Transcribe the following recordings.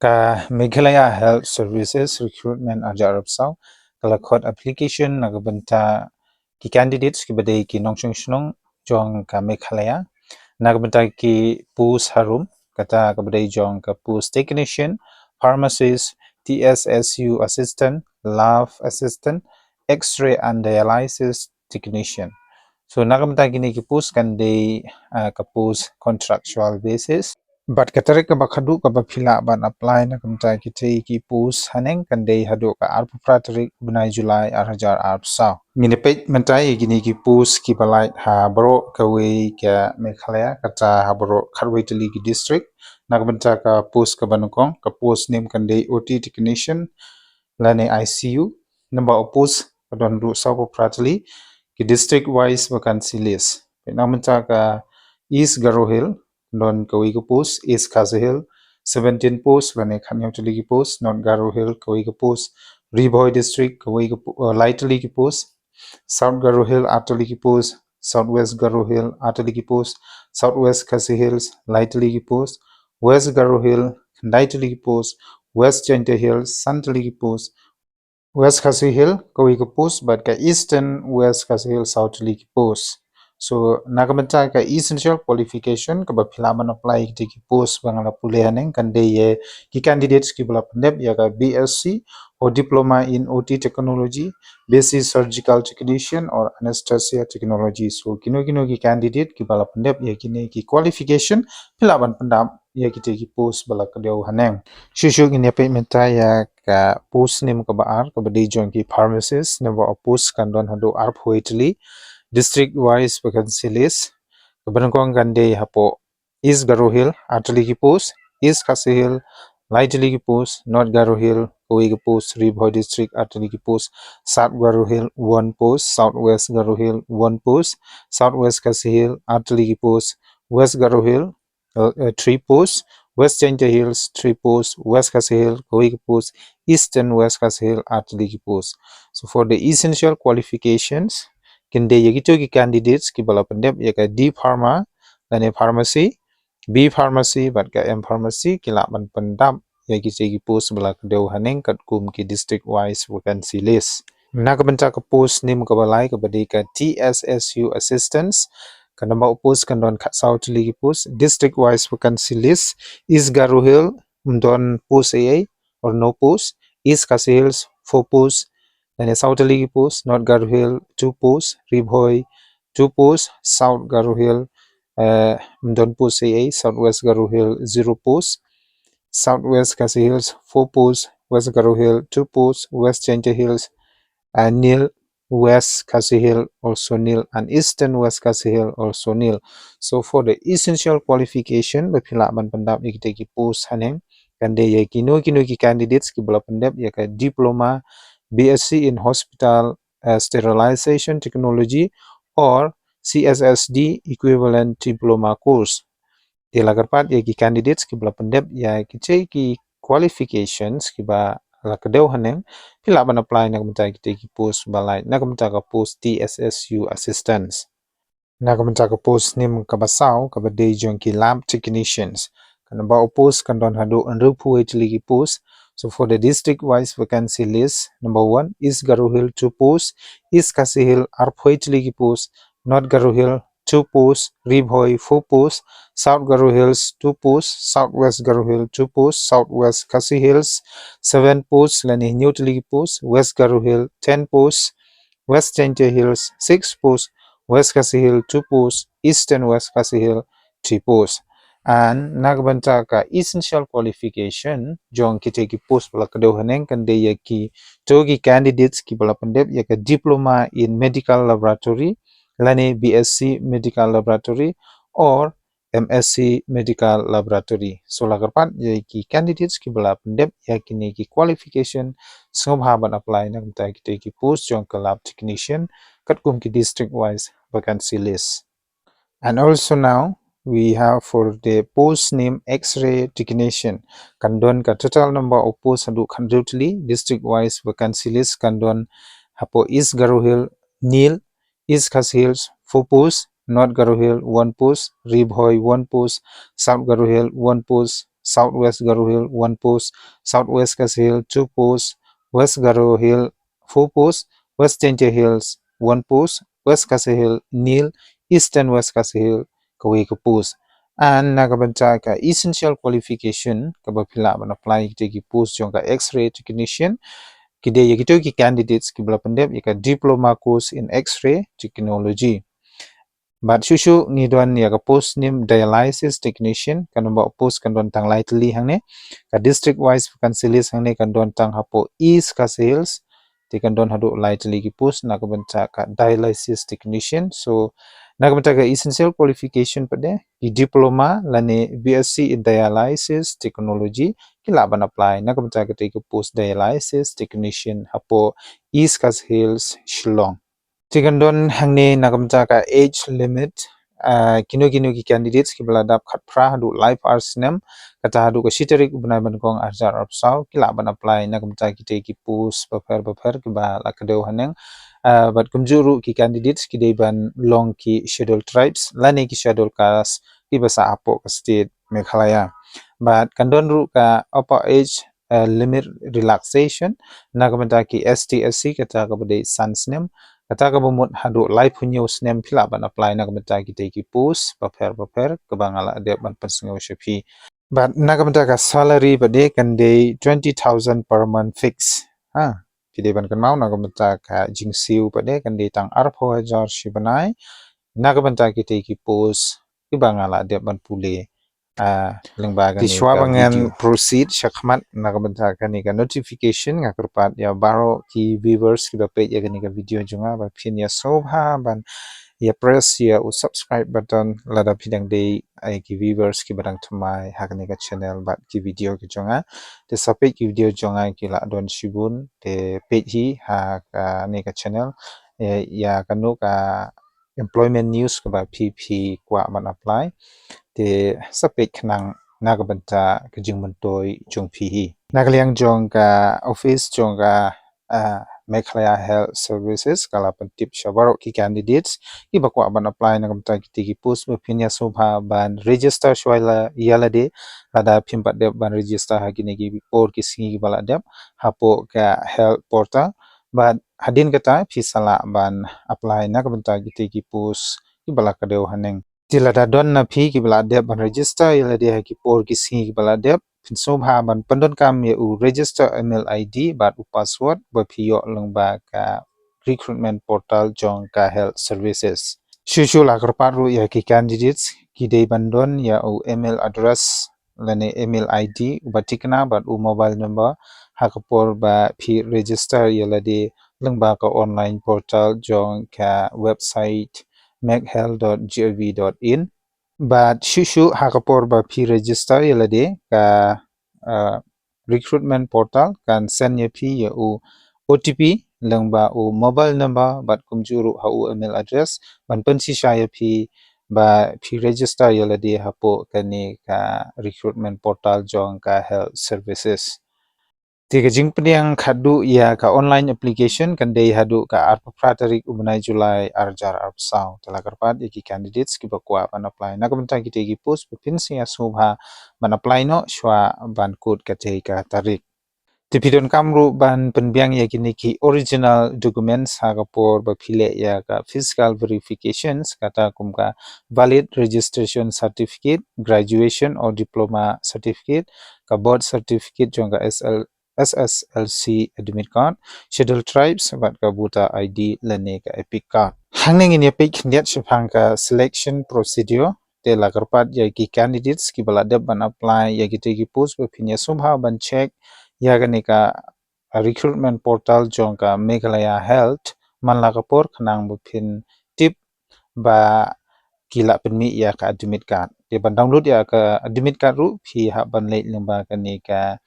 ka Meghalaya Health Services Recruitment ajarab saw kalakot application nagbenta ki candidates ki badai ki nongshong shnong jong ka Meghalaya nagbenta ki post harum kata ka badai jong ka post technician, pharmacist, TSSU assistant, lab assistant, X-ray and dialysis technician. So nagbenta kini ki post kan day ka post contractual basis. But katarik ka bakadu ka bapila ban apply na kamta kiti ki post haneng kandai hadu ka arpu pratarik bunai July 2024. Minipet mentai gini ki post ki balai ha bro kawe ka Meghalaya kata ha bro kharwai tali ki district na kamta ka post ka banukong ka post name kandai OT technician lane ICU number of post kadon ru sapo pratali ki district wise vacancy list. Na kamta ka East Garo Hill non kawi ko post East Khasi Hill 17 post lane khanyam tali ki post non Garo Hill kawi ko post Riboy district kawi ko lightly ki post South Garo Hill atali ki post Southwest Garo Hill atali ki post Southwest Khasi Hills lightly ki post West Garo Hill lightly ki post West Jente Hill santali ki post West Khasi Hill kawi ko post but ka Eastern West Khasi Hill southly ki post. So nakamenta ka essential qualification ka bapilaman apply ki post bangala pulehaneng kande ye ki candidates ki bala pandep ya ka BSc or diploma in OT technology, basic surgical technician or anesthesia technology. So kino ki candidate ki bala pandep ya kini ki qualification pilaban pandap ya ki post bala kadeu haneng. Shushu ini appointment ya ka post name ka baar ka badi join ki pharmacist number of post kan don hado arp hoitli district wise vacancy list kabanangkong gande hapo East Garo Hill atli ki post East Khasi Hill lightly ki post North Garo Hill kawi ki post Riboy district atli ki post South Garo Hill 1 post Southwest Garo Hill 1 post Southwest Khasi Hill atli ki post West Garo Hill 3 posts West Jente Hills 3 posts West Khasi Hill kawi ki post Eastern West Khasi Hill atli ki post. So for the essential qualifications kinde yagito ki candidates ki bala pandep ya ka D Pharma lane pharmacy B Pharmacy bat ka M Pharmacy kila ban pandap ya ki post bala kadeu haneng kat kum ki district wise vacancy list. Nakabenta ka post name ka balai ka badi ka TSSU assistants ka number post kan don south ligi post district wise vacancy list is Garo Hill don post AA or no post East Khasi Hills 4 posts and South Ligi post North Garo Hill 2 posts Riboy 2 posts South Garo Hill don post AA Southwest Garo Hill 0 posts Southwest Khasi Hills 4 posts West Garo Hill 2 posts West Jente Hills nil West Khasi Hill also nil and Eastern West Khasi Hill also nil. So for the essential qualification bapila ban pandap ki post haneng kande ye kino ki candidates ki bala pandap ya ka diploma BSc in hospital sterilization technology or CSSD equivalent diploma course. Ilagarpat ya ki candidates ki bala pandap ya ki qualifications ki ba lakadeu haneng pila ban apply na kamta ki post balai na kamta ka post TSSU assistants na kamta ka post nim ka basau ka bade jong ki lab technicians kan ba post kan don hado anru pu ki post. So for the district wise vacancy list number 1 is Garo Hill 2 posts East Khasi Hill arphoitli ki post North Garo Hill 2 posts Riboy 4 posts South Garo Hills 2 posts Southwest Garo Hill 2 posts Southwest Khasi Hills 7 posts lani Newtli posts West Garo Hill 10 posts West Jente Hills 6 posts West Khasi Hill 2 posts Eastern West Khasi Hill 3 posts and nagbanta ka essential qualification jong kite ki post bala kadeu haneng kan de yaki togi candidates ki bala pandep ya ka diploma in medical laboratory lane BSc medical laboratory or MSc medical laboratory. So lagarpat ki candidates ki bala pandep ya kini ki qualification sobhaban apply na kamta kite ki post jong ka lab technician katkum ki district wise vacancy list. And also now we have for the post name X-ray technician kandon ka total number of posts hadu khandutli district wise vacancy list kandon hapo East Garo Hill nil East Khasi Hills 4 posts North Garo Hill 1 post Riboy 1 post South Garo Hill 1 post Southwest Garo Hill 1 post, Southwest Kas Hill 2 post, West Garo Hill 4 post, West Danger Hills 1 post, West Kas Hill nil, Eastern West Kas Hill kawi ka post. And nagabanta ka essential qualification kabapila ban apply ki post jong ka X-ray technician kide yagito ki candidates ki bala pandep yaka diploma course in X-ray technology. But shushu ngidwan yaga post nim dialysis technician kanamba post kandon tang lightly hangne ka district wise vacancy list hangne kandon tang hapo East ka sales ti kandon hadu lightly ki post nakabanta ka dialysis technician. So nakabanta ka essential qualification pade ki diploma lane BSc in dialysis technology kilaban apply nakabanta ka take post dialysis technician hapo East ka sales Shillong. Tikandon hangne nagamta ka age limit kino ki candidates ki beladap khat pra hadu life arts nem kata hadu ka shiterik ubnai ban kong arjar arpsau kila ban apply nagamta ki te ki post baper ki ba lakadeu haneng but kumjuru ki candidates ki de ban long ki scheduled tribes lane ki scheduled caste ki basa apo ka state Meghalaya. But kandon ru ka upper age limit relaxation nagamta ki ST/SC kata ka bade sans nem kata ka bumut hadu live punyo snem pila ban apply na kamata kita ki post paper kebangala dia ban pensengaw shapi. But na kamata ka salary bade kan day 20,000 per month fix. Pide ban kan mau na kamata ka jingsiu bade kan day tang arpo hajar shibanai na kamata kita ki post kebangala dia ban pule. Lembaga ni ka proceed syakmat nakabenta kani ka notification nga kerpat ya baro ki viewers ki page ya kani ka video junga ba pin ya sobha ban ya press ya subscribe button lada pidang day ai ki viewers ki barang thamai hakani ka channel bat ki video ki junga te sapek ki video junga ki la don shibun te page hi ha ka ni ka channel ya kanu ka employment news ka ba pp kwa ban apply te sapek khnang nagabanta kajing mantoi jong phi nagaliang jong ka office jong ka Meghalaya Health Services kala pentip shabaro ki candidates ki bakwa ban apply nagabanta ki post pinya sobha ban register shwaila yalade lada phimpat de ban register hagine ki por ki singi bala de hapo ka health portal but hadin kata phisala ban apply nagabanta ki post ki bala kadeu haneng tilada don na phi ki bala de ban register yalade ha ki por ki singi bala de sobha ban pandon kam ye u register email id but u password ba phi yo lengba ka recruitment portal jong ka health services shushu la karparu ya ki candidates ki de bandon ya u email address lane email id batikna but u mobile number hakapor ba phi register yalade lengba ka online portal jong ka website meghealth.gov.in but shushu hakapor ba phi register yalade ka recruitment portal kan send ye phi ye u OTP lengba u mobile number but kumjuru ha u email address ban pensi sha ye phi ba phi register yalade hapo kani ka recruitment portal jong ka health services tiga jing pediang khadu ya ka online application kan dei hadu ka arpa tarik ubnai Julai arjar arpsau talakarpat ki candidates ki bakwa ban apply na kamenta ki tegi post pin sia subha ban apply no shwa ban code ka tei ka tarik tipidon kamru ban penbiang ya kini ki original documents hagapor ba phile ya ka physical verifications kata kumka valid registration certificate graduation or diploma certificate ka board certificate jongka SSLC admit card scheduled tribes bat ka buta ID lane ka epic card hangning in epic net shapang ka selection procedure te la karpat ya ki candidates ki bala deb ban apply ya ki te ki post ba phinya subha ban check ya gani ka recruitment portal jong ka Meghalaya Health manla kapor khanang bu phin tip ba kila penmi ya ka admit card te ban download ya ka admit card ru phi ha ban le lengba ka ni ka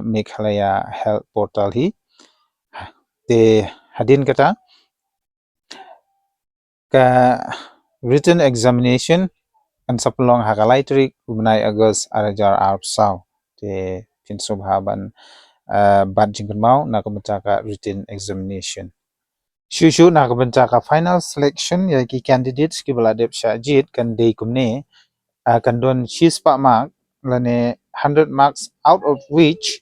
Meghalaya Health portal hi te hadin kata ka written examination kan sapulong hakalai trik ubnai August arajar arpsau te phin subhaban ban jingkan mau na kabenta ka written examination shushu na kabenta ka final selection ya ki candidates ki baladep shajit kan dei kumne kan don shispa mark lane 100 marks out of which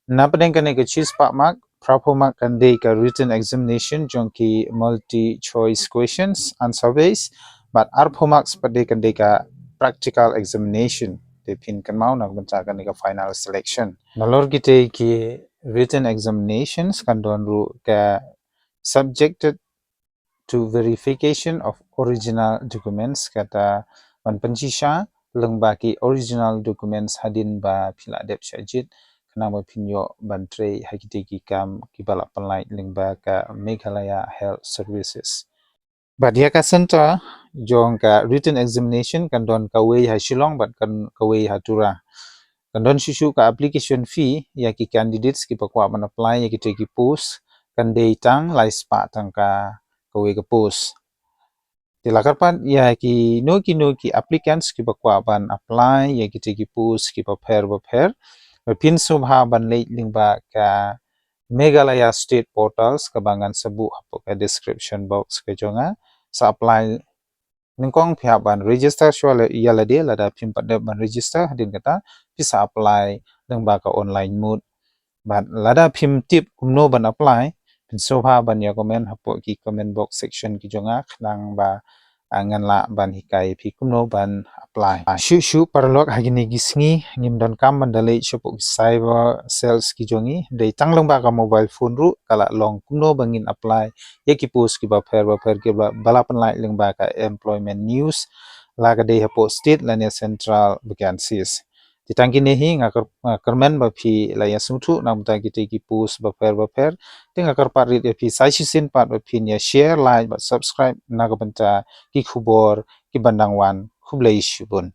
na padeng kane ka choose pa mark prapo mark kan de ka written examination jong ki multi choice questions and surveys but arpo marks pade kan de ka practical examination de pin kan mau na ban kan ka final selection nalor gite ki written examinations kan don ru ka subjected to verification of original documents kata man penchisha lengba ki original documents hadin ba phila dep shajit kana ba pinyo bantre hakite ki kam ki bala panlai lengba ka Meghalaya Health Services badia ka center jong ka written examination kan don ka wei ha Shillong bat kan ka wei ha Tura kan don shishu ka application fee ya ki candidates ki pakwa man apply ya ki te ki post kan dei tang lai spa tang ka wei ka post Dilakarpan ya ki applicants ki bakwa ban apply ya ki teki pus ki paper pin subha ban late lingba ka Meghalaya State Portals ka bangan sabu hapo ka description box ka jonga sa apply ningkong pihak ban register shwala yala dia lada pin pada ban register hadin kata bisa apply lingba ka online mode ban lada pin tip umno ban apply pin subha ban ya comment hapo ki comment box section ki jonga khnang ba ngan la ban hikai phi kumno ban apply shu parlok hagini gisngi ngim don kam ban dalai shopo cyber sales ki jongi dei tanglong ba ka mobile phone ru kala long kumno bangin apply ye ki post ki ba pher ki bala pan lai leng ba ka employment news la ka dei hapo state la ne central vacancies ditangki nehi kermen ba phi la ya suthu nam ta ki te ki post ba pher tinga kar parit ya phi sai sin pat ba phi ya share like ba subscribe na ka banta ki khubor ki bandang wan khublei shubun